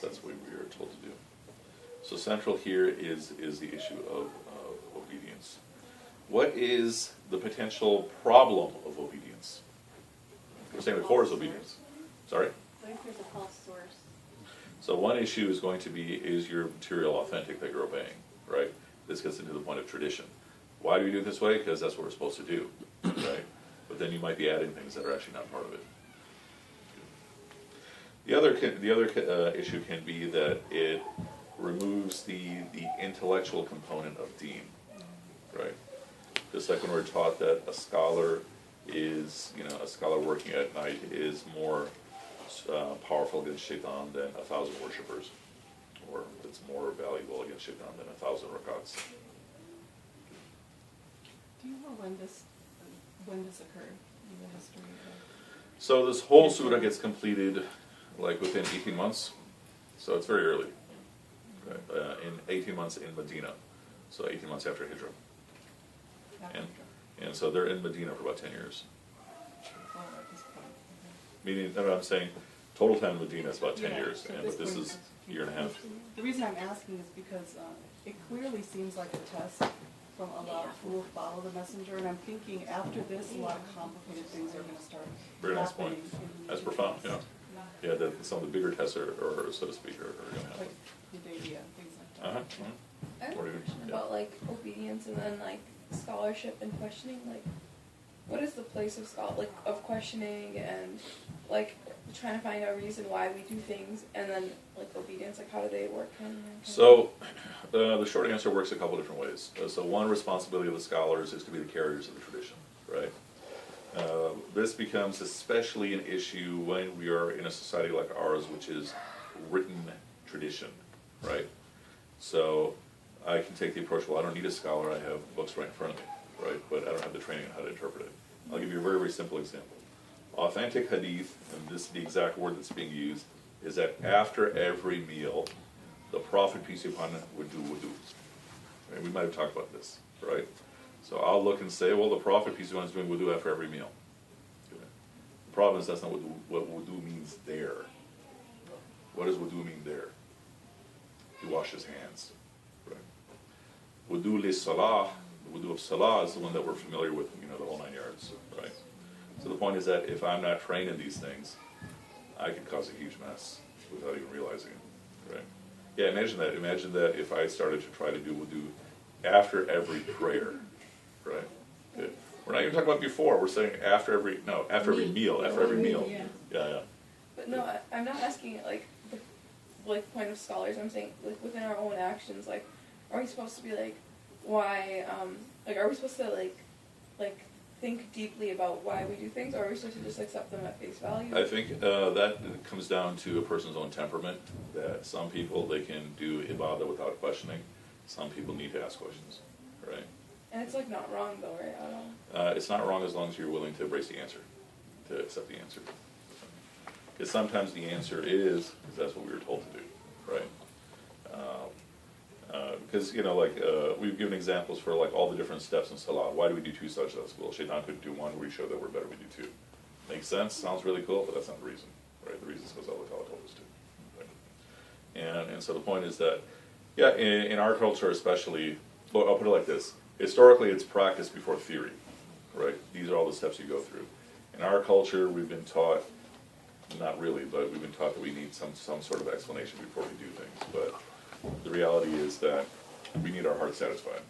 That's what we are told to do. So central here is the issue of obedience. What is the potential problem of obedience? We're saying the core is obedience. Sorry? What if there's a false source? So one issue is going to be, is your material authentic that you're obeying, right? This gets into the point of tradition. Why do we do it this way? Because that's what we're supposed to do, right? But then you might be adding things that are actually not part of it. The other issue can be that it removes the intellectual component of deen, right? Just like when we're taught that a scholar is, a scholar working at night is more powerful against shaitan than 1,000 worshippers, or it's more valuable against shaitan than 1,000 rakats. Do you know when this occurred in the history of So this whole surah gets completed like within 18 months, so it's very early. Okay. In 18 months in Medina, so 18 months after Hijrah. And so they're in Medina for about 10 years. Oh, at this point. Meaning, no, I'm saying, total time in Medina is about 10 Yeah, years, so but this point is a year and a half. The reason I'm asking is because it clearly seems like a test from Allah who will follow the messenger, and I'm thinking after this, a lot of complicated things are going to start Very nice point. happening in the That's future. profound, yeah. Yeah, some of the bigger tests are so to speak, are going to happen. Like Hudaybiyah and things like that. Uh-huh. I have What a do you- question yeah. about like obedience and then like scholarship and questioning. Like, what is the place of of questioning and like trying to find a reason why we do things, and then like obedience? Like, how do they work? So, the short answer works a couple different ways. So one responsibility of the scholars is to be the carriers of the tradition, right? This becomes especially an issue when we are in a society like ours, which is written tradition, right? So I can take the approach, well, I don't need a scholar, I have books right in front of me, right? But I don't have the training on how to interpret it. I'll give you a very, very simple example. Authentic hadith, and this is the exact word that's being used, is that after every meal, the Prophet, peace be upon him, would do wudu. Right? We might have talked about this, right? So I'll look and say, well, the Prophet, peace be upon him, is doing wudu after every meal. Okay. The problem is that's not what wudu means there. What does wudu mean there? He washes hands. Right? Wudu li salah, the wudu of salah is the one that we're familiar with, the whole 9 yards, right? So the point is that if I'm not trained in these things, I can cause a huge mess without even realizing it, right? Yeah, imagine that. Imagine that if I started to try to do wudu after every prayer, right? Okay. We're not even talking about before. We're saying after every meal, after every meal. Yeah. But no, I'm not asking it like the point of scholars. I'm saying like within our own actions. Like, are we supposed to be like, why? Are we supposed to like think deeply about why we do things, or are we supposed to just accept them at face value? I think that comes down to a person's own temperament, that some people, they can do ibadah without questioning. Some people need to ask questions, right? And it's like not wrong though, right? At all. It's not wrong as long as you're willing to embrace the answer, to accept the answer. Because sometimes the answer is, because that's what we were told to do, right? Because, we've given examples for like all the different steps in Salah. Why do we do 2 sajdas? Well, Shaitan couldn't do 1, we show that we're better, we do 2. Makes sense, sounds really cool, but that's not the reason, right? The reason is because Allah Ta'ala told us to. Right? And so the point is that, yeah, in our culture especially, I'll put it like this, historically it's practice before theory, right? These are all the steps you go through. In our culture, we've been taught, not really, but we've been taught that we need some sort of explanation before we do things. But the reality is that we need our heart satisfied.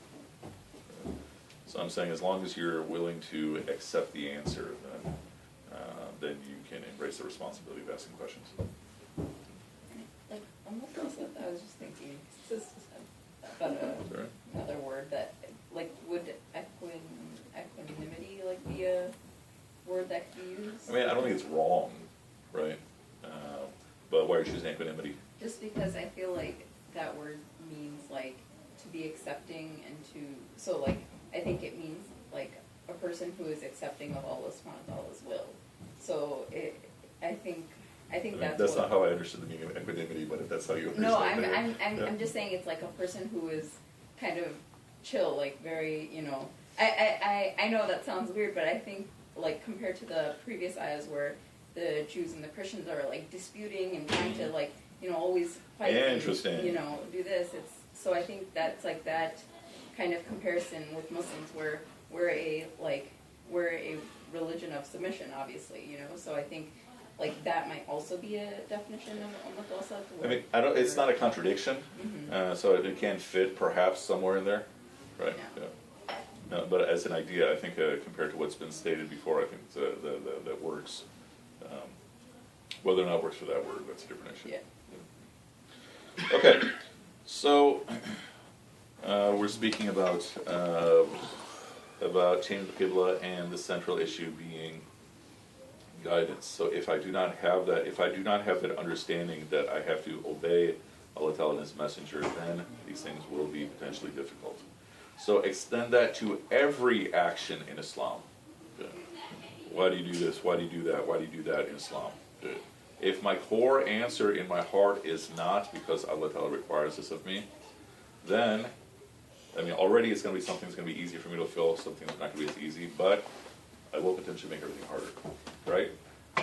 So I'm saying as long as you're willing to accept the answer, then you can embrace the responsibility of asking questions. Like, almost also, I was just thinking, this is about another word that, like, would equanimity, like, be a word that could be used? I mean, I don't think it's wrong, right? But why are you choosing equanimity? Just because I feel like that word means, like, to be accepting and to, so, like, I think it means, like, a person who is accepting of Allah subhanahu wa ta'ala's will. So, I think that's not how I understood the meaning of equanimity, but if that's how you understand No, it. I'm just saying it's like a person who is kind of chill, like very, I know that sounds weird, but I think, like, compared to the previous ayahs where the Jews and the Christians are, like, disputing and trying to, like, always fight. Interesting. Do this. So I think that's like that kind of comparison with Muslims, where we're a religion of submission, obviously. So I think like that might also be a definition of al-wasat. I mean, it's not a contradiction, so it can fit perhaps somewhere in there, right? Yeah. No, but as an idea, I think compared to what's been stated before, I think that works. Whether or not it works for that word, that's a different issue. Yeah. Okay, so we're speaking about changing the Qibla and the central issue being guidance. So if I do not have that understanding that I have to obey Allah Ta'ala and His Messenger, then these things will be potentially difficult. So extend that to every action in Islam. Okay. Why do you do this? Why do you do that? Why do you do that in Islam? Okay. If my core answer in my heart is not because Allah Ta'ala requires this of me, then, I mean, already it's going to be something that's going to be easy for me to fulfill, something that's not going to be as easy, but I will potentially make everything harder, right?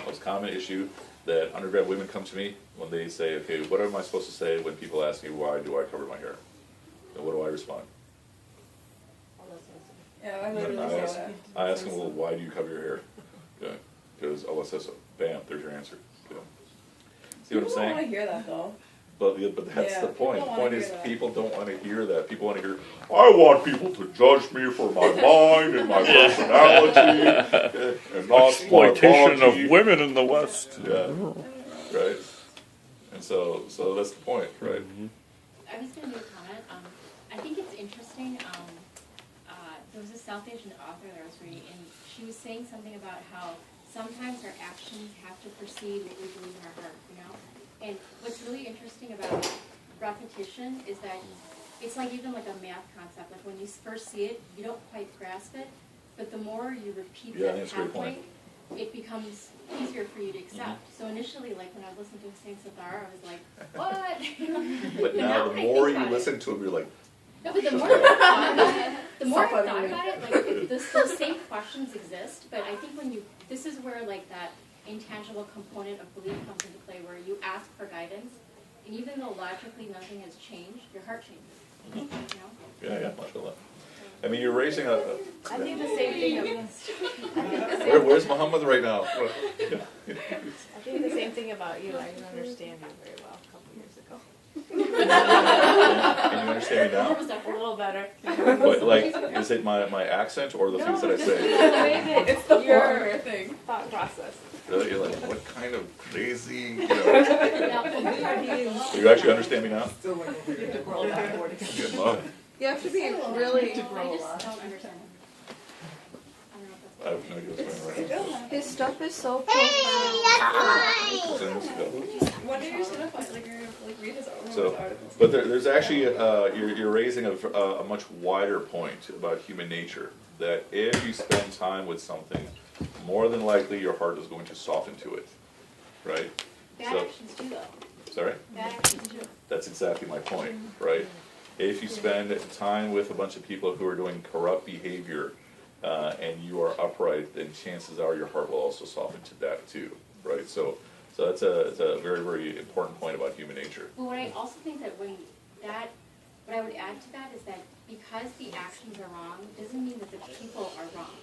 Most common issue that undergrad women come to me when they say, okay, what am I supposed to say when people ask me why do I cover my hair? And what do I respond? Yeah, I literally say that. I ask them, well, why do you cover your hair? Because Allah says so. Bam, there's your answer. Okay. See what I'm People don't saying? want to hear that though. But that's Yeah, the point. The people don't point wanna is hear that. people don't want to hear that. People want to hear, I want people to judge me for my mind and my personality and not Exploitation my of women in the West. Yeah, right. And so that's the point, right? I was going to make a comment. I think it's interesting. There was a South Asian author that I was reading, and she was saying something about how sometimes our actions have to precede what we believe in our heart, And what's really interesting about repetition is that it's like even like a math concept. Like when you first see it, you don't quite grasp it, but the more you repeat Yeah, that that's a great point. pathway, it becomes easier for you to accept. So initially, like when I listened to Hussein Sadar, I was like, what? But now the when I more think you about listen to him, you're like, no, but the more I thought about it, Stop it. like those same questions exist, but I think this is where like that intangible component of belief comes into play, where you ask for guidance, and even though logically nothing has changed, your heart changes. yeah, mashallah. I mean, you're raising a I think the same thing. where's Muhammad right now? I think the same thing about you. I didn't understand you very well a couple years ago. Can you understand me now? A little better. But like, is it my accent or the things that I say? It's the Your former thing. thought process. Really? You're like, what kind of crazy, Now, You actually understand me now? You have to grow that board again. Good. Oh, You have to be To really. grow a I lot. just don't understand it. I don't know if I have no idea what's going on right His stuff is so now. When are you gonna find like you're gonna like read his own So, articles? but there's actually, you're raising a much wider point about human nature, that if you spend time with something, more than likely your heart is going to soften to it, right? Bad So, actions too, though. sorry? Bad actions too. That's exactly my point, right? If you spend time with a bunch of people who are doing corrupt behavior, and you are upright, then chances are your heart will also soften to that too, right? So it's a very, very important point about human nature. But what I also think that what I would add to that is that because the actions are wrong, doesn't mean that the people are wrong.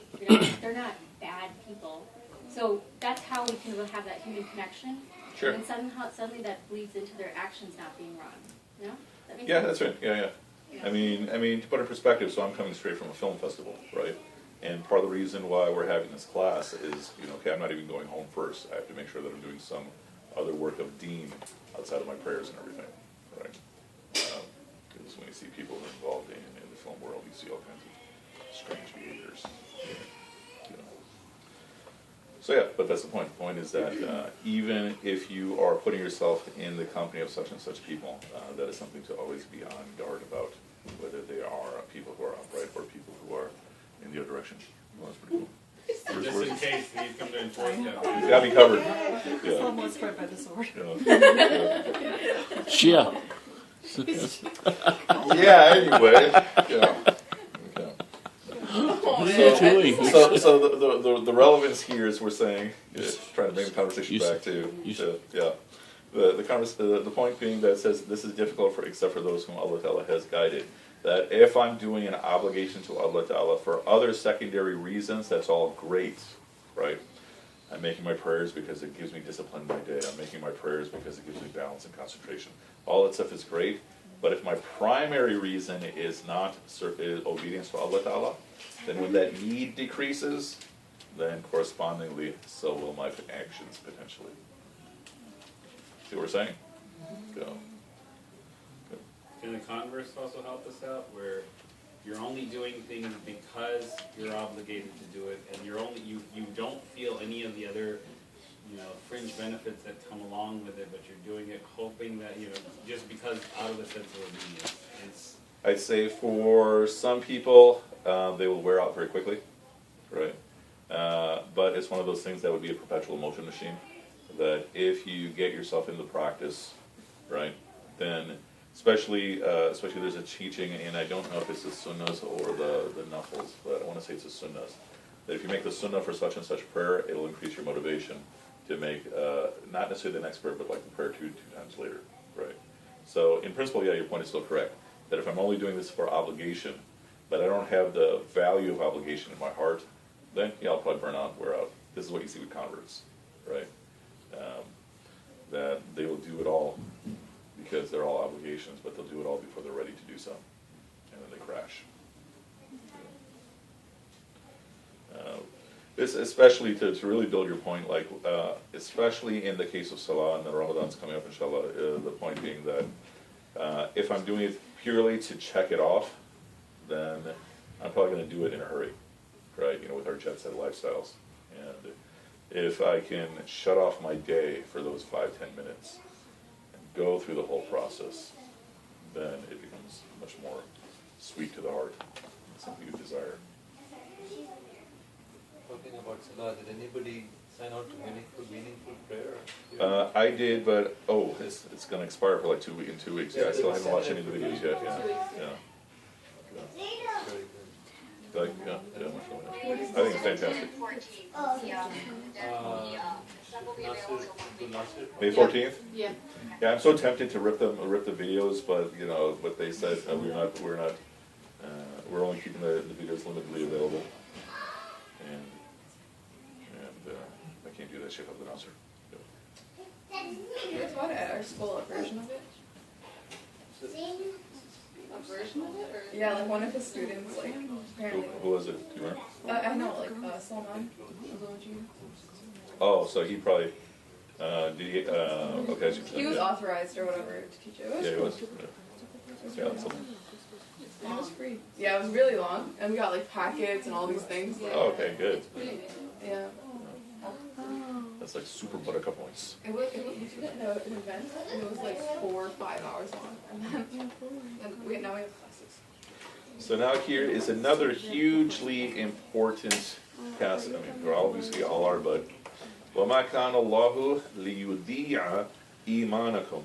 They're not bad people. So that's how we can have that human connection. Sure. And then suddenly that bleeds into their actions not being wrong. You know? That makes Yeah, sense? that's right, yeah. I mean, to put it in perspective, so I'm coming straight from a film festival, right? And part of the reason why we're having this class is, okay, I'm not even going home first. I have to make sure that I'm doing some other work of deen outside of my prayers and everything, right? Because when you see people who are involved in the film world, you see all kinds of strange behaviors. You know. So yeah, but that's the point. The point is that even if you are putting yourself in the company of such and such people, that is something to always be on guard about, whether they are people who are upright or people who are in the other direction. Well, that's pretty cool. Just in case you come to enforce that. You got me covered. Yeah. Someone's right by the sword. Yeah. Shia. Yeah, anyway. Yeah. So the relevance here is we're saying, trying to bring the conversation back to yeah. The point being that it says this is difficult for except for those whom Allah Ta'ala has guided. That if I'm doing an obligation to Allah Ta'ala for other secondary reasons, that's all great, right? I'm making my prayers because it gives me discipline in my day. I'm making my prayers because it gives me balance and concentration. All that stuff is great, but if my primary reason is not is obedience to Allah Ta'ala, then when that need decreases, then correspondingly, so will my actions potentially. See what we're saying? Go. Can the converse also help us out, where you're only doing things because you're obligated to do it, and you don't feel any of the other, fringe benefits that come along with it, but you're doing it hoping that, just because out of a sense of obedience. I'd say for some people, they will wear out very quickly, right? But it's one of those things that would be a perpetual motion machine, that if you get yourself into practice, right, then especially there's a teaching, and I don't know if it's the sunnahs or the nafils, but I want to say it's the sunnahs, that if you make the sunnah for such and such prayer, it'll increase your motivation to make, not necessarily the next prayer, but like the prayer two times later, right? So in principle, yeah, your point is still correct, that if I'm only doing this for obligation, but I don't have the value of obligation in my heart, then yeah, I'll probably burn out, wear out. This is what you see with converts, right? That they will do it all because they're all obligations, but they'll do it all before they're ready to do so, and then they crash. This especially to really build your point, like especially in the case of Salah, and then Ramadan's coming up, inshallah, the point being that if I'm doing it purely to check it off, then I'm probably going to do it in a hurry, right? With our jet set lifestyles. And if I can shut off my day for those 5-10 minutes and go through the whole process, then it becomes much more sweet to the heart, something you desire. Talking about Salah, did anybody sign on to meaningful prayer? I did, but it's going to expire for like 2 weeks. In 2 weeks, yeah. I still haven't watched any of the videos yet. Yeah. Very good. I think it's fantastic. May 14th? Yeah. Yeah, I'm so tempted to rip the videos, but what they said, we're only keeping the videos limitedly available, and I can't do that shit up the announcer. We taught at our school a version of it. A version of it? Yeah, like one of his students, like, apparently. Who was it? Do you remember? I know, like, Salman Abuji. Oh, so he probably, did he, okay. He was authorized or whatever to teach it. It was Yeah, he cool. was. Yeah, that's something. And it was free. Yeah, it was really long, and we got like packets and all these things. Oh, okay, good. Yeah. That's like super buttercup points. It was we took an event, and it was like 4 or 5 hours long, and then now we have classes. So now here is another hugely important passage. I mean, we're obviously all are, but وَمَا كَانَ اللَّهُ لِيُضِيعَ إِيمَانَكُمْ.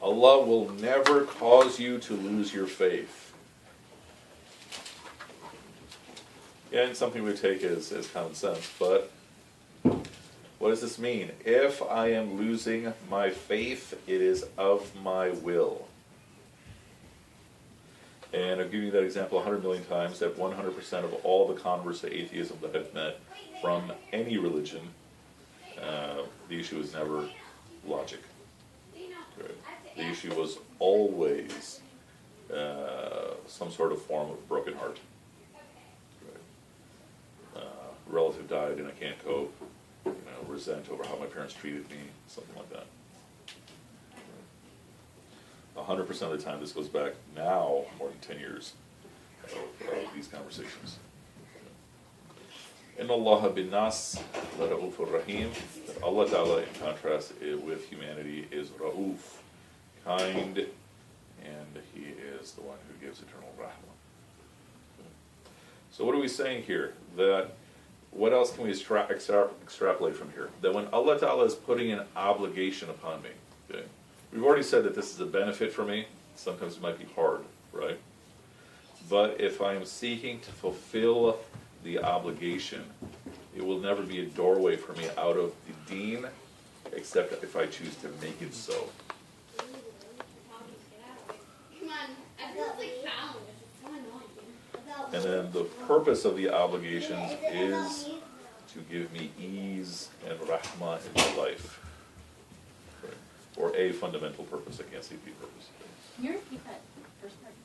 Allah will never cause you to lose your faith. And something we take as common sense, but what does this mean? If I am losing my faith, it is of my will. And I've given you that example 100 million times, that 100% of all the converts to atheism that I've met from any religion, the issue is never logic. Right? The issue was always some sort of form of broken heart. Right? Relative died and I can't cope. Resent over how my parents treated me, something like that. 100% of the time, this goes back now more than 10 years of these conversations. Inna Allah bin nas la ra'ufur rahim. Allah Ta'ala, in contrast with humanity, is ra'uf, kind, and He is the one who gives eternal rahmah. So what are we saying here? That what else can we extrapolate from here? That when Allah Ta'ala is putting an obligation upon me, okay, we've already said that this is a benefit for me. Sometimes it might be hard, right? But if I am seeking to fulfill the obligation, it will never be a doorway for me out of the deen, except if I choose to make it so. And then the purpose of the obligations is to give me ease and rahmah in my life. Right. Or a fundamental purpose, I can't say the purpose. Can you repeat that first part?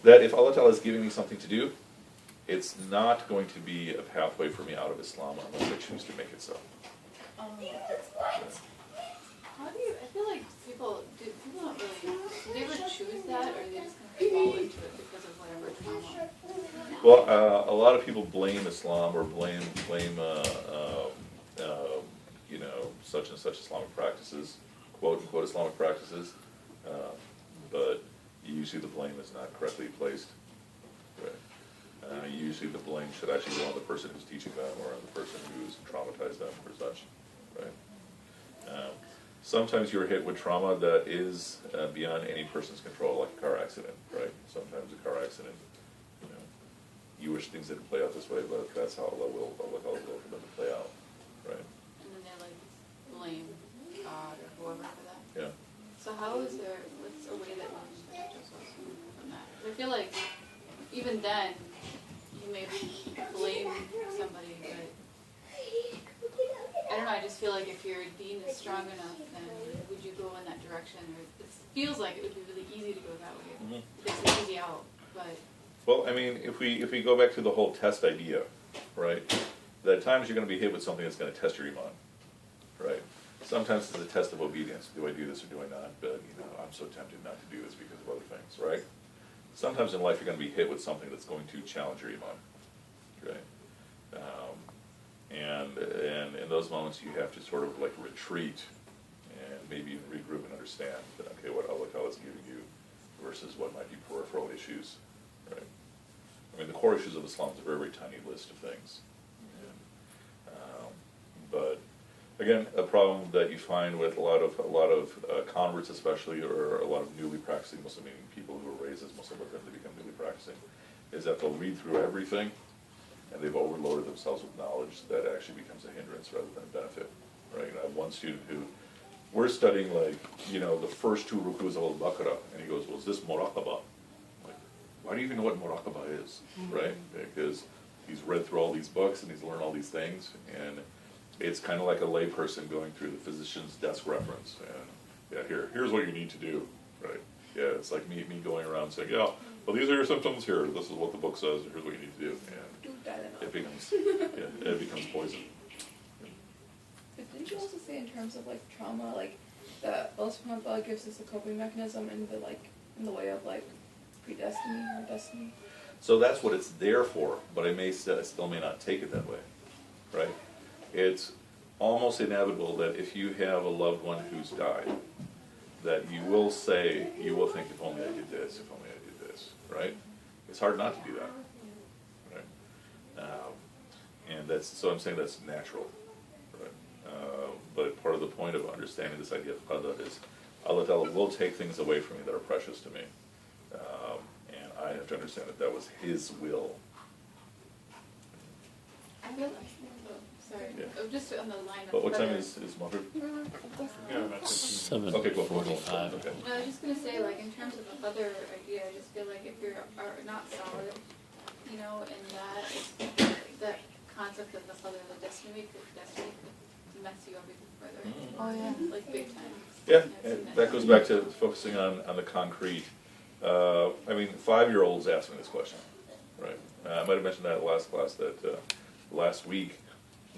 That if Allah Ta'ala is giving me something to do, it's not going to be a pathway for me out of Islam unless I choose to make it so. How do you, I feel like people don't really, do they ever choose that, or they just kind of fall into it because of whatever trauma? Well, a lot of people blame Islam or blame you know, such and such Islamic practices, quote unquote Islamic practices, but usually the blame is not correctly placed. Right. Usually the blame should actually go on the person who's teaching them or on the person who's traumatized them or such. Right. Sometimes you're hit with trauma that is beyond any person's control, like a car accident. Right. Sometimes a car accident, you know, you wish things didn't play out this way, but that's how Allah will for them to play out. Right. And then they like blame God or whoever for that. Yeah. So how is there, what's a way that one can protect ourselves from that? I feel like even then, you may blame somebody, but I don't know, I just feel like if your deen is strong enough, then would you go in that direction? Or it feels like it would be really easy to go that way. It's an easy out, but... Well, I mean, if we go back to the whole test idea, right? That at times you're going to be hit with something that's going to test your iman, right? Sometimes it's a test of obedience. Do I do this or do I not? But, you know, I'm so tempted not to do this because of other things, right? Sometimes in life you're going to be hit with something that's going to challenge your iman, right? And in those moments you have to sort of like retreat and maybe even regroup and understand that, okay, what Allah Ta'ala is giving you versus what might be peripheral issues, right? I mean, the core issues of Islam is a very, very tiny list of things. But again, a problem that you find with a lot of converts, especially, or a lot of newly practicing Muslim, meaning people who are raised as Muslim but then they become newly practicing, is that they'll read through everything and they've overloaded themselves with knowledge that actually becomes a hindrance rather than a benefit. Right? And I have one student who, we're studying like, you know, the first two rukus of Al-Baqarah, and he goes, well, is this muraqabah? Like, why do you even know what muraqabah is? Right? Because he's read through all these books and he's learned all these things, and it's kind of like a layperson going through the physician's desk reference, and yeah, here's what you need to do, right? Yeah, it's like me going around saying, yeah, well, these are your symptoms here. This is what the book says. Here's what you need to do, and it becomes poison. But didn't you also say in terms of like trauma, like that Allah subhanahu wa ta'ala gives us a coping mechanism in the way of like predestiny or destiny? So that's what it's there for, but I still may not take it that way, right? It's almost inevitable that if you have a loved one who's died, that you will think, if only I did this, if only I did this, right? It's hard not to do that, right? And so I'm saying that's natural, right? But part of the point of understanding this idea of qadar is Allah Ta'ala will take things away from me that are precious to me. And I have to understand that that was His will. I feel like, sorry, Yeah. just on the line of... But what time is Maghrib? Okay, go for it. Okay. No, I was just gonna say, like, in terms of the other idea, I just feel like if you're not solid, you know, in that concept of the other, the destiny could mess you up even further. Oh yeah. Like big time. Yeah, and that goes back to focusing on the concrete. I mean, 5-year-olds ask me this question, right? I might have mentioned that last class that last week,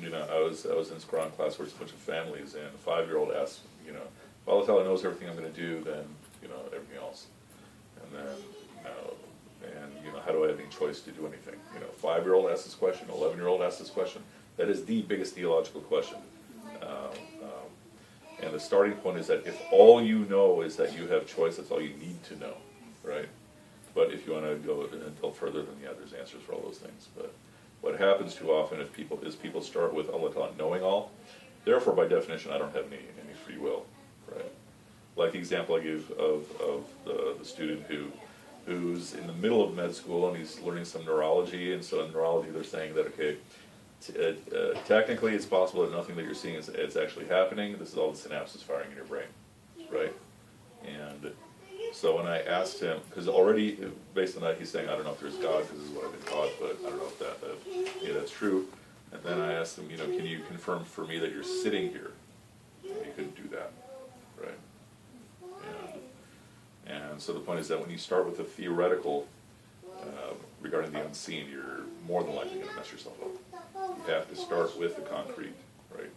you know, I was in this Quran class where it's a bunch of families, and a 5-year-old asked, you know, if Allah Ta'ala knows everything I'm going to do, then, you know, everything else. And then, you know, how do I have any choice to do anything? You know, 5-year-old asks this question, 11-year-old asks this question. That is the biggest theological question. And the starting point is that if all you know is that you have choice, that's all you need to know, right? But if you want to go until further, then yeah, there's answers for all those things. But what happens too often is people start with Allah Ta'ala knowing all. Therefore, by definition, I don't have any free will, right? Like the example I gave of the student who's in the middle of med school and he's learning some neurology, and so in neurology they're saying that, okay, Technically, it's possible that nothing that you're seeing is actually happening. This is all the synapses firing in your brain, right? And so when I asked him, because already based on that, he's saying, I don't know if there's God, because this is what I've been taught, but I don't know if that's true. And then I asked him, can you confirm for me that you're sitting here? And he couldn't do that, right? And so the point is that when you start with the theoretical regarding the unseen, you're more than likely going to mess yourself up. You have to start with the concrete, right?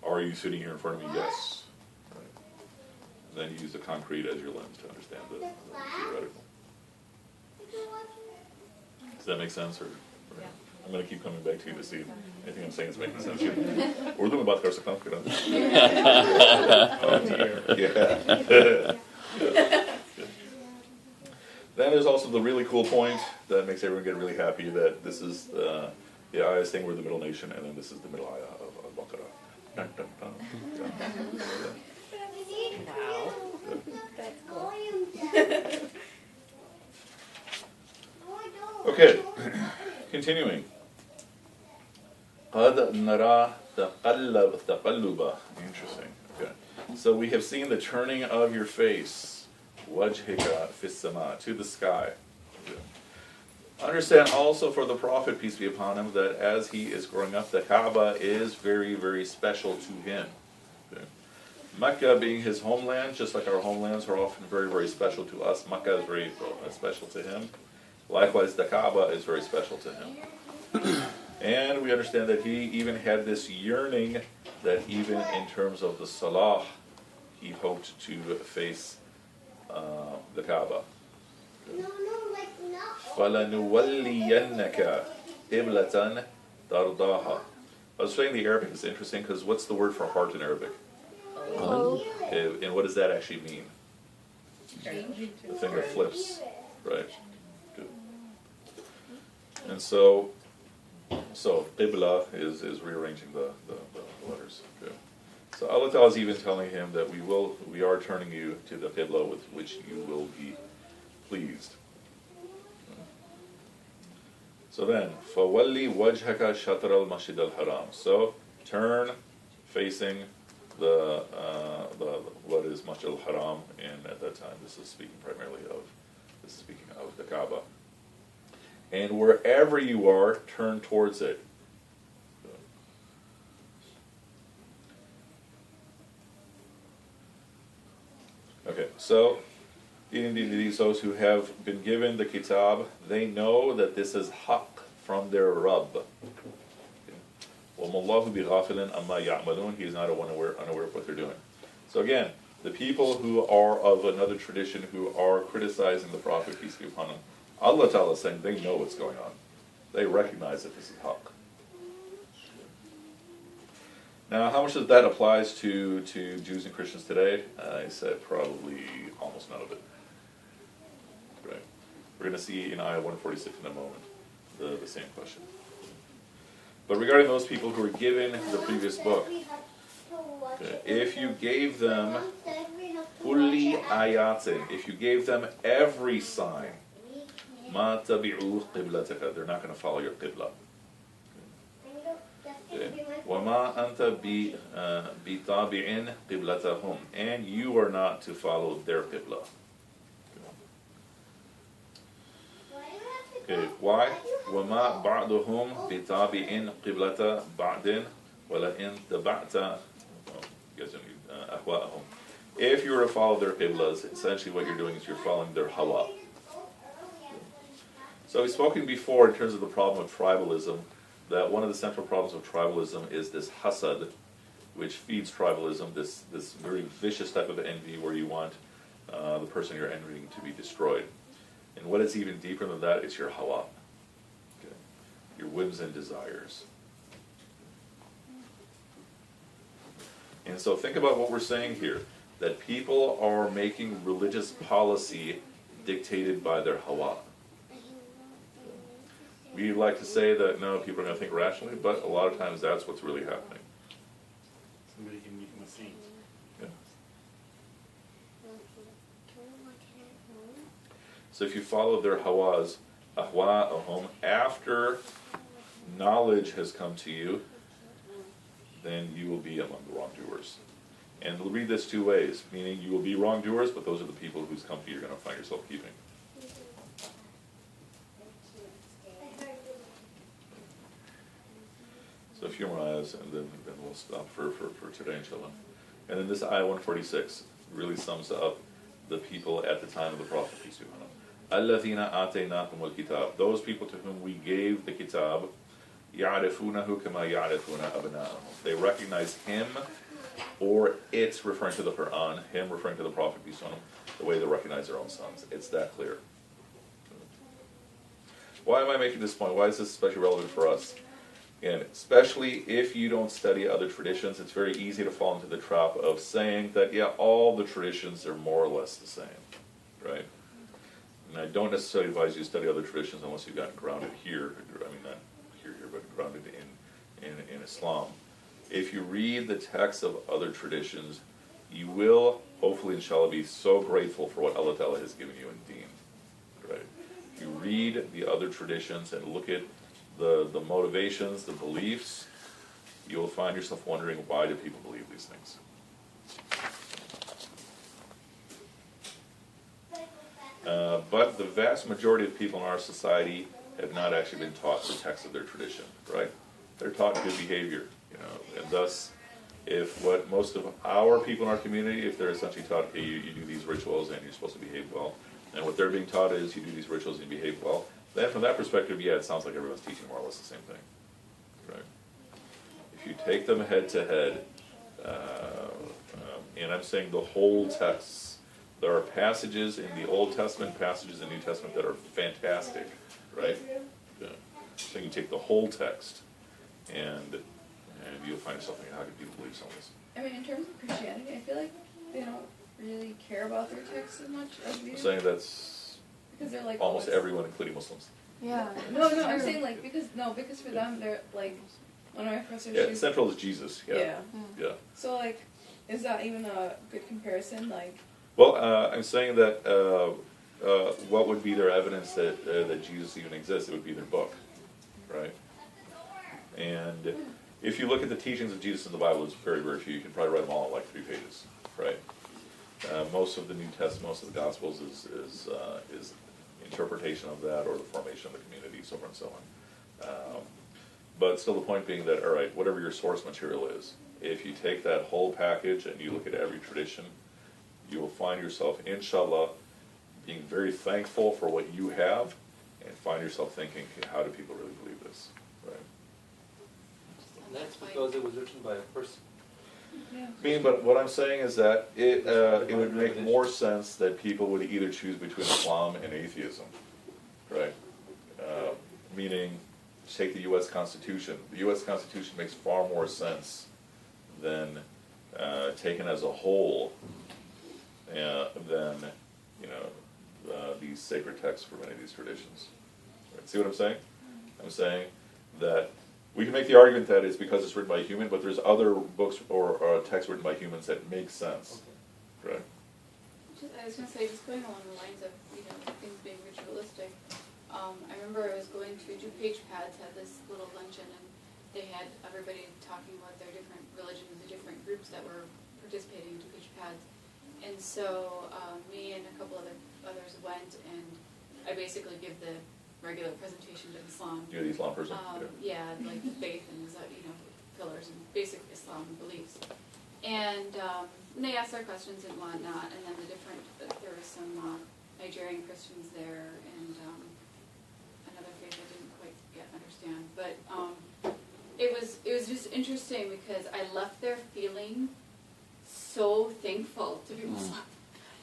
Are you sitting here in front of me? Yes. Right. And then use the concrete as your lens to understand the theoretical. Does that make sense? Or Yeah. I'm going to keep coming back to you to see if anything I'm saying is making sense. We're doing about the concrete. Oh dear. Yeah. Then there's also the really cool point that makes everyone get really happy that this is the ayah saying we're the middle nation, and then this is the middle ayah of Al-Baqarah. Dun, dun, dun. Yeah. Wow. That's cool. Okay, continuing. قَدْ نَرَى تَقَلُّبَ. Interesting. Okay. So we have seen the turning of your face. وَجْهِكَ فِي السَّمَاءِ, to the sky. Understand also for the Prophet, peace be upon him, that as he is growing up, the Kaaba is very, very special to him. Okay. Mecca being his homeland, just like our homelands are often very, very special to us, Mecca is very special to him. Likewise, the Kaaba is very special to him. And we understand that he even had this yearning that even in terms of the Salah, he hoped to face the Kaaba. فَلَنُوَلِّيَنَّكَ قِبْلَةً تَرْضَاهَا. I was saying the Arabic is interesting because what's the word for heart in Arabic? And what does that actually mean? The thing that flips, right? Good. And so Qibla is rearranging the letters. Good. So Allah Ta'ala is even telling him that we are turning you to the Qibla with which you will be pleased. So then, فَوَلِّ وَجْهَكَ شَطْرَ الْمَسْجِدِ الْحَرَامِ. So turn facing the what is Masjid al-Haram, and at that time this is speaking of the Kaaba. And wherever you are, turn towards it. Okay, so indeed those who have been given the kitab, they know that this is haqq from their Rabb. وَمَا اللَّهُ بِغَافِلٍ أَمَّا يَعْمَلُونَ. He is not unaware of what they're doing. So again, the people who are of another tradition, who are criticizing the Prophet, peace be upon him, Allah Ta'ala is saying they know what's going on. They recognize that this is haqq. Now, how much of that applies to Jews and Christians today? I said probably almost none of it. Right? We're going to see in Ayah 146 in a moment the same question. But regarding those people who were given the previous book, okay, if you gave them kulli ayatin, if you gave them every sign, ma tabi'u qiblataka, they're not going to follow your qibla. وَمَا أَنْتَ بِطَابِعٍ قِبْلَتَهُمْ, and you are not to follow their qibla. Okay, why? وَمَا بَعْضُهُمْ بِطَابِعٍ قِبْلَةَ بَعْدٍ وَلَئِنْ تَبَعْتَ أَهْوَاءَهُمْ. If you were to follow their qiblas, essentially what you're doing is you're following their hawa. So we've spoken before in terms of the problem of tribalism, that one of the central problems of tribalism is this hasad, which feeds tribalism, this very vicious type of envy where you want the person you're envying to be destroyed. And what is even deeper than that is your hawa, okay, your whims and desires. And so think about what we're saying here, that people are making religious policy dictated by their hawa. We like to say that, no, people are going to think rationally, but a lot of times that's what's really happening. Somebody can become a saint. Yeah. So if you follow their hawas, ahwa'ahum, after knowledge has come to you, then you will be among the wrongdoers. And read this two ways, meaning you will be wrongdoers, but those are the people whose company you're going to find yourself keeping. So a few more ayahs, and then we'll stop for today, inshallah. And then this ayah 146 really sums up the people at the time of the Prophet, peace be upon him. الَّذِينَ آتَيْنَاهُمُ الْكِتَابَ. Those people to whom we gave the kitab, يَعْرِفُونَهُ كَمَا يَعْرِفُونَ أَبْنَاءَهُم. They recognize him, or it's referring to the Quran, him referring to the Prophet, peace be upon him, the way they recognize their own sons. It's that clear. Why am I making this point? Why is this especially relevant for us? And especially if you don't study other traditions, it's very easy to fall into the trap of saying that, yeah, all the traditions are more or less the same, right? And I don't necessarily advise you to study other traditions unless you've gotten grounded here, I mean, not here, but grounded in Islam. If you read the texts of other traditions, you will, hopefully, inshallah, be so grateful for what Allah Ta'ala has given you in Deen, right? If you read the other traditions and look at the motivations, the beliefs, you'll find yourself wondering, why do people believe these things? But the vast majority of people in our society have not actually been taught the text of their tradition, right? They're taught good behavior, and thus, if what most of our people in our community, if they're essentially taught, okay, you do these rituals and you're supposed to behave well, and what they're being taught is you do these rituals and you behave well, then from that perspective, yeah, it sounds like everyone's teaching more or less the same thing, right? If you take them head to head, and I'm saying the whole texts, there are passages in the Old Testament, passages in the New Testament that are fantastic, right? Yeah. So you take the whole text, and you'll find yourself thinking, how can people believe some of this? I mean, in terms of Christianity, I feel like they don't really care about their texts as much as we do. I'm saying that's because they're like almost everyone, including Muslims. Yeah. No, I'm saying like because for them they're like one of my professors. Yeah, central is Jesus. Yeah. Yeah. So like, is that even a good comparison? Like. Well, I'm saying that what would be their evidence that Jesus even exists? It would be their book, right? And if you look at the teachings of Jesus in the Bible, it's very, very few. You can probably write them all in like 3 pages, right? Most of the New Testament, most of the Gospels is interpretation of that, or the formation of the community, so forth and so on. But still, the point being that, all right, whatever your source material is, if you take that whole package and you look at every tradition, you will find yourself, inshallah, being very thankful for what you have, and find yourself thinking, how do people really believe this, right? And that's because it was written by a person. Yeah. I mean, but what I'm saying is that it would make more sense that people would either choose between Islam and atheism, right? Meaning, take the U.S. Constitution. The U.S. Constitution makes far more sense than taken as a whole than these sacred texts for many of these traditions. Right? See what I'm saying? I'm saying that we can make the argument that it's because it's written by a human, but there's other books or texts written by humans that make sense, right? I was going to say, just going along the lines of, things being ritualistic, I remember I was going to DuPage Pads, had this little luncheon, and they had everybody talking about their different religions, the different groups that were participating in DuPage Pads. And so me and a couple others went, and I basically give the regular presentation of Islam. You're the Islam person? Yeah, like the faith and pillars and basic Islam beliefs. And they asked their questions and whatnot, and then there was some Nigerian Christians there, and another faith I didn't quite understand. But it was just interesting because I left there feeling so thankful to be Muslim.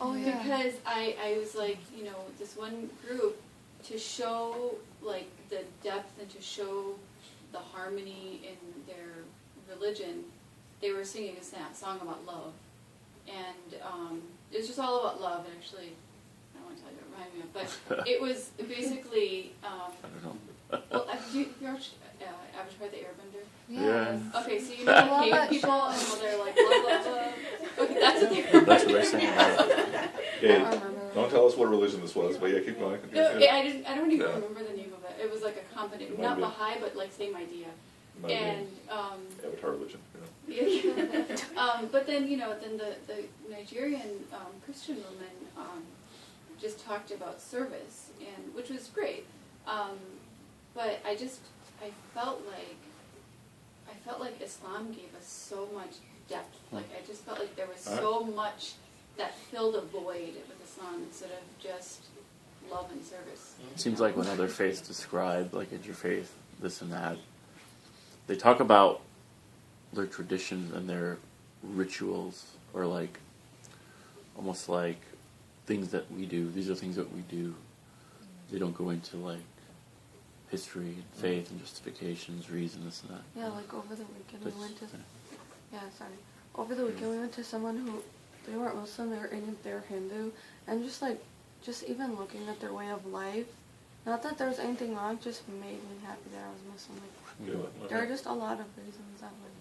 Oh yeah. Because I was like, this one group, to show like the depth and to show the harmony in their religion, they were singing a song about love, and it was just all about love. And actually, I don't want to tell you what it reminded me of, but it was basically. I don't know. Well, you watched Avatar: The Airbender? Yeah. Okay, so the cave people, and they're like love, love, love. Okay, that's what they were. That's what they're saying. Okay, don't tell us what religion this was, but yeah, keep going. No, I don't even remember the name of it. it was like a combination, It might not be. Baha'i, but like same idea. Might be And, Avatar religion, you know. but then, then the Nigerian, Christian woman, just talked about service, and, which was great. But I felt like Islam gave us so much depth. Like, I just felt like there was so much that filled a void with Islam instead of just love and service. It seems like when other faiths describe, like interfaith, this and that, they talk about their traditions and their rituals, or like, almost like things that we do. These are things that we do. They don't go into like history and faith and justifications, reason, this and that. Yeah, like over the weekend That's- we went to, over the weekend we went to someone who, they weren't Muslim, they were Hindu, and just even looking at their way of life, not that there was anything wrong, just made me happy that I was Muslim. Like, Yeah, there are just a lot of reasons that would.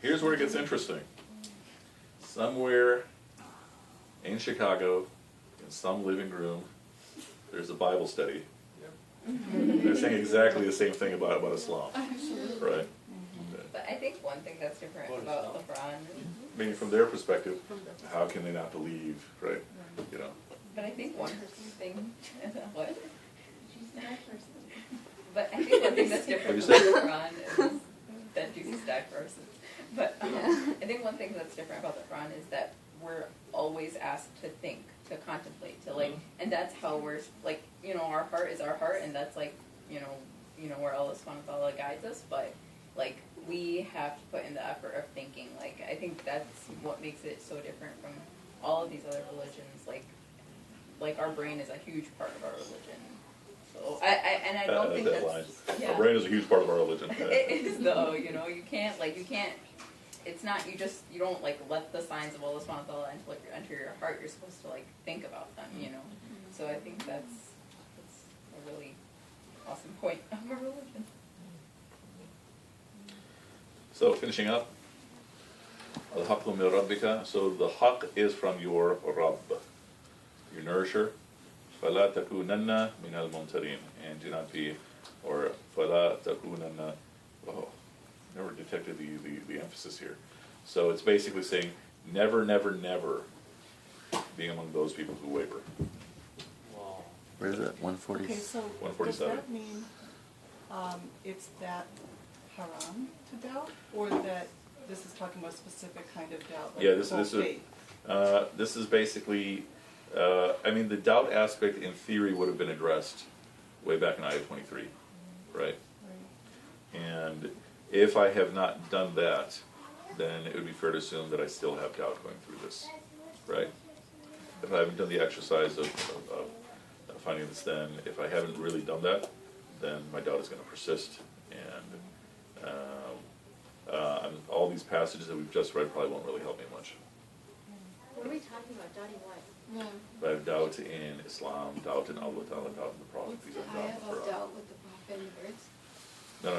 Here's where it gets interesting. Somewhere in Chicago, in some living room, there's a Bible study. They're saying exactly the same thing about Islam, right? But I think one thing that's different about LeBron, Meaning from their perspective, how can they not believe, right? You know. but I think one thing, what? She's the right person. But I think one thing that's different What'd about you say? LeBron is that Jesus died for our sins. But I think one thing that's different about LeBron is that we're always asked to think, to contemplate, to like, and that's how we're like, our heart is our heart, and that's like, where Allah subhanahu wa ta'ala guides us. But like, we have to put in the effort of thinking. Like, I think that's what makes it so different from all of these other religions. Like our brain is a huge part of our religion. So I don't think that that's line. yeah. Our brain is a huge part of our religion. Yeah. It is though, you can't, it's not, you don't like let the signs of Allah subhanahu wa ta'ala enter your heart, you're supposed to like think about them, So I think that's a really awesome point of our religion. So finishing up, al-haqqu min rabbika. So the haqq is from your Rabb, your nourisher. فَلَا تَكُونَنَّ مِنَ الْمُمْتَرِينَ. And do not be, or فَلَا تَكُونَنَّ. Oh, never detected the emphasis here. So it's basically saying, never, never, never be among those people who waver. Wow. Where is it? 140? Okay, so does 147. that mean it's that haram to doubt, or that this is talking about a specific kind of doubt? Like Yeah, this full is faith? this is basically. The doubt aspect in theory would have been addressed way back in Ayah 23, right? And if I have not done that, then it would be fair to assume that I still have doubt going through this, right? If I haven't done the exercise of finding this, then if I haven't really done that, then my doubt is going to persist. And all these passages that we've just read probably won't really help me much. What are we talking about? Doubting what? If I have doubt in Islam, doubt in Allah Ta'ala, doubt in the Prophet, these are I doubt have in a the Quran. doubt with the prophet and the birds. No,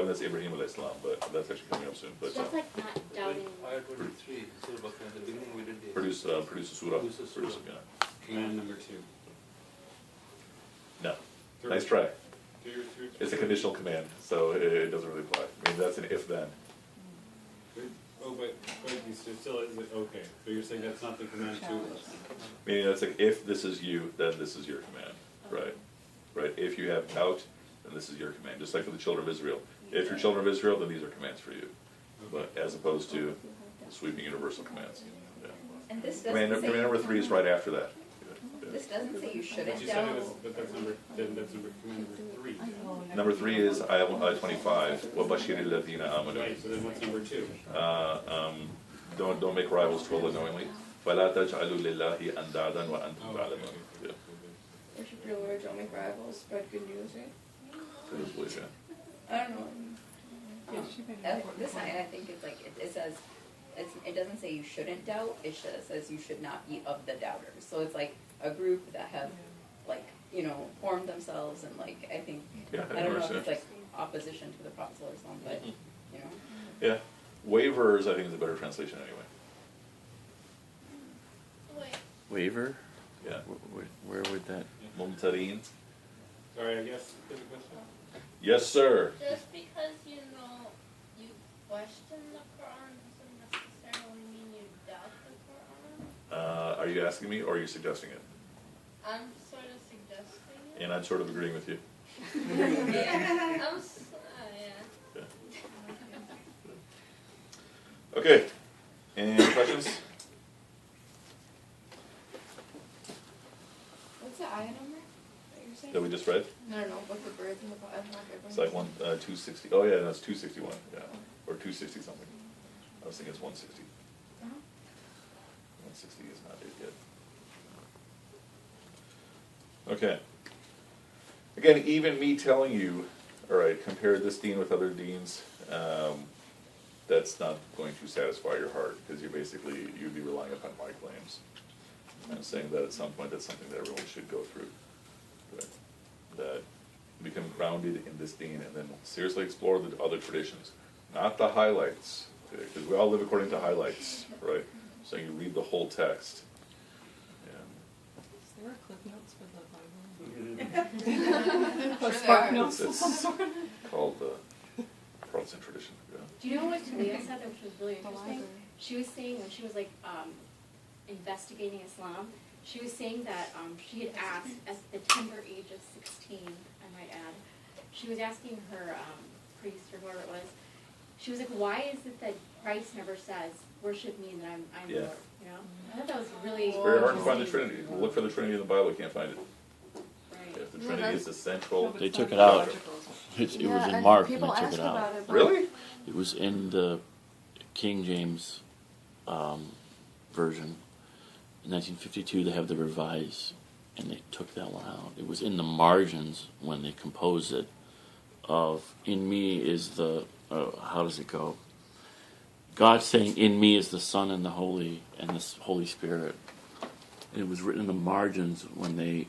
that's Ibrahim alayhi salam, but that's actually coming up soon. But So that's like not doubting. Ayah 23, Surah Baqarah, in the beginning we didn't. produce a surah. Produce a surah. Yeah. Command number 2. No, nice try. Do your It's a conditional command, so it doesn't really apply. I mean, that's an if-then. Oh, but you still is it okay? So you're saying that's not the command to us? Meaning that's like, if this is you, then this is your command, right? Right, if you have doubt, then this is your command, just like for the children of Israel. If you're children of Israel, then these are commands for you, but as opposed to sweeping universal commands. Yeah. And this Command doesn't say, number 3 is right after that. Yeah. this doesn't say you But shouldn't you said doubt. it was, but that's command number 3. Number 3 is ayah 25. وَبَشِّرِ الَّذِينَ آمَنُوا. Right, so then what's number 2? Don't make rivals to Allah knowingly. فَلَا تَجْعَلُوا لِلَّهِ أَنْدَادًا وَأَنْتُمْ Oh, تَعْلَمُونَ. okay. Yeah. Worship your Lord, don't make rivals, spread good news, right? So this was, yeah. I don't know. This line, I think it's like, it says, it doesn't say you shouldn't doubt, it says you should not be of the doubters. So it's like a group that have, like, formed themselves, and like, I think, Yeah, I don't know if understand. it's like opposition to the Prophet or something, but, Yeah. Waivers, I think, is a better translation anyway. Waiver? Yeah. Where would that? Mumtareen. Sorry, I guess, is a question? Yes, sir. Just because you know you question the Quran doesn't necessarily mean you doubt the Quran. Are you asking me or are you suggesting it? I'm sort of suggesting it. And I'm sort of agreeing with you. Yeah, yeah. Okay. Any other questions? What's the ayah number that you're saying? That we just read? No, with the birds and the I'm not good. It's like 260. Oh yeah, no, it's 261. Yeah, or 260 something. I was thinking it's 160. Uh-huh. 160 is not it yet. Okay. Again, even me telling you, all right, compare this dean with other deans, that's not going to satisfy your heart because you'd be relying upon my claims. I'm saying that at some point that's something that everyone should go through. Right? That become grounded in this dean and then seriously explore the other traditions, not the highlights, because we all live according to highlights, right? So you read the whole text. Is there a clip notes for the Bible? Or spark notes of It's some sort? called the Protestant tradition. Yeah. Do you know what Talia said that which was really The interesting? library. She was saying when she was like investigating Islam, she was saying that she had asked at the tender age of 16, I might add, she was asking her priest or whoever it was, she was like, why is it that Christ never says, worship me and that I'm Yeah. Lord, you know? I thought that was really It's very hard to find the interesting. Trinity. Look for the Trinity in the Bible, you can't find it. Right. If the Yeah, Trinity is that's- essential. They took it out. It Yeah, was in and Mark and people they took ask it out. about it, but- Really? It was in the King James version. In 1952, they have the revised, and they took that one out. It was in the margins when they composed it. Of in me is the how does it go? God saying, "In me is the Son and the Holy Holy Spirit." And it was written in the margins when they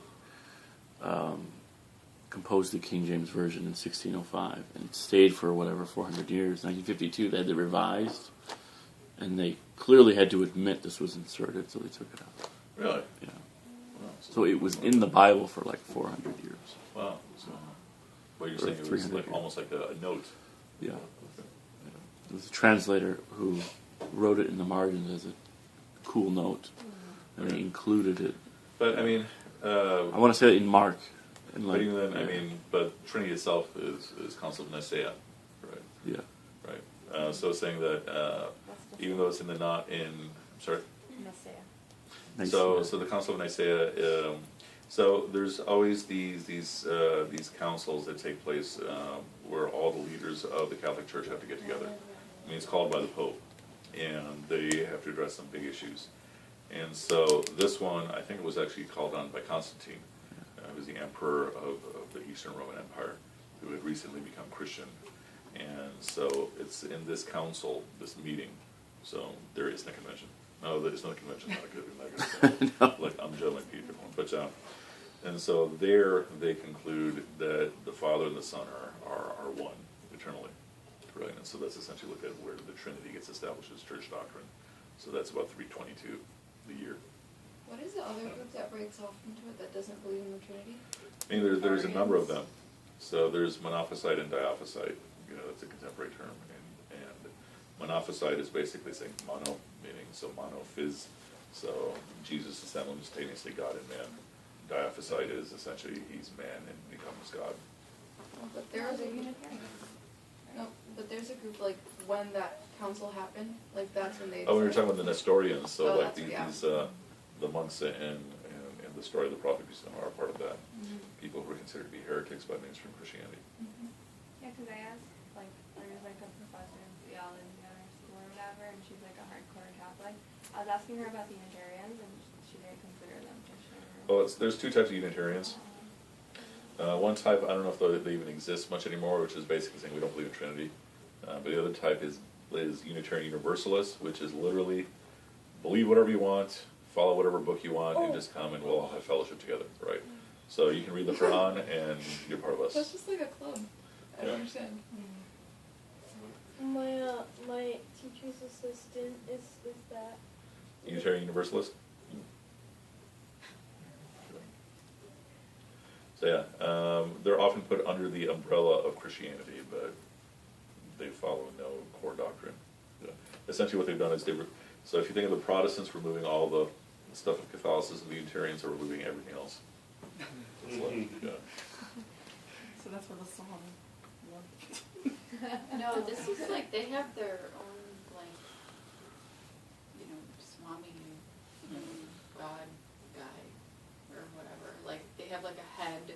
composed the King James version in 1605, and it stayed for whatever 400 years. 1952, they had it revised, and they clearly had to admit this was inserted, so they took it out. Really? Yeah. Wow. So it was in the Bible for like 400 years. Wow. So, what you're Or saying it was 300 like years. almost like a note. Yeah. It was a translator who wrote it in the margins as a cool note, and they included it. But I mean, I want to say it in Mark. And but even then, I mean, but Trinity itself is Council of Nicaea, right? yeah. Right. So saying that even though it's in the not in, I'm sorry. Nice. So the Council of Nicaea. So there's always these councils that take place where all the leaders of the Catholic Church have to get together. I mean, it's called by the Pope, and they have to address some big issues. And so this one, I think it was actually called on by Constantine, who was the emperor of the Eastern Roman Empire, who had recently become Christian. And so it's in this council, this meeting. So there isn't a convention. No, there isn't a convention. Not good. Not good. Like I'm juggling people, but and so there they conclude that the Father and the Son are one eternally, right? And so that's essentially look at where the Trinity gets established as church doctrine. So that's about 322 the year. What is the other group that breaks off into it that doesn't believe in the Trinity? I mean, there's a number of them. So there's Monophysite and Diophysite. You know, that's a contemporary term. And Monophysite is basically saying mono, meaning so monophys. So Jesus is simultaneously God and man. Diophysite is essentially he's man and becomes God. But there was a no, but there's a group like when that council happened, like that's when they. Oh, we were talking about the Nestorians. So Oh, like that's- yeah. the monks and the story of the prophet are part of that. People who are considered to be heretics by mainstream Christianity. Yeah, because I asked, like, there's like a professor in theology at our school or whatever, and she's like a hardcore Catholic. I was asking her about the Unitarians, and she didn't consider them Christian. Well, there's two types of Unitarians. One type, I don't know if they even exist much anymore, which is basically saying we don't believe in Trinity. But the other type is Unitarian Universalist, which is literally believe whatever you want, follow whatever book you want, and just come and we'll all have fellowship together, right? So you can read the Quran and you're part of us. That's just like a club. I don't understand. My teacher's assistant is that. Unitarian Universalist? So yeah, they're often put under the umbrella of Christianity, but they follow no core doctrine. Yeah. Essentially what they've done is so if you think of the Protestants removing all the stuff of Catholicism, the Unitarians are removing everything else. It's like, yeah. So that's where the song. No, this is like, they have their own, like, you know, Swami, God guy, or whatever. Like, they have like a head, I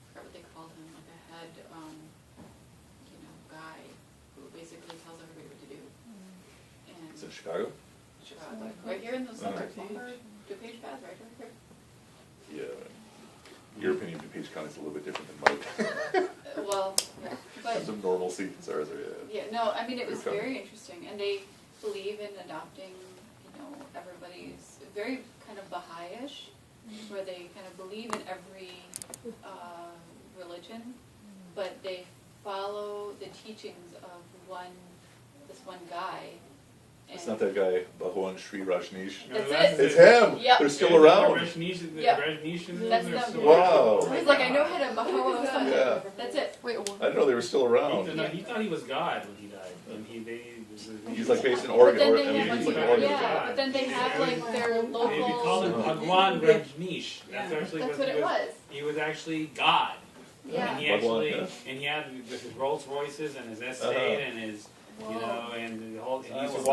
forgot what they called him, like a head, you know, guy who basically tells everybody what to do. And It's in Chicago? Chicago, like, right here in the suburbs, DuPage. DuPage Path, right here. Yeah. Your opinion of DuPage County is a little bit different than mine. Well, yeah, but. Terms of normalcy, sorry, yeah. Yeah, no, I mean, it was Good very interesting, and they believe in adopting, you know, everybody's, very kind of Baha'i-ish, where they kind of believe in every, religion, but they follow the teachings of this one guy. It's not that guy, Bhagwan Sri Rajneesh. No, That's that's it. It's him! Yep. They're still around! Yep. Rajneeshans That's are them. still Wow. He's like, I know how to Baha'i something. Yeah. That's it. Wait, I what? didn't know they were still around. He thought he was God when he died, and He's like based in But Oregon, then or, they I mean, have, he's like, like Oregon. yeah, but then they have like their They call him local. Bhagwan Rajneesh. That's actually That's what what he it was. was. He was actually God. Yeah. And he Bhagwan, actually, yeah. and he had with his Rolls Royces and his estate and his, you know, and the whole, and he used to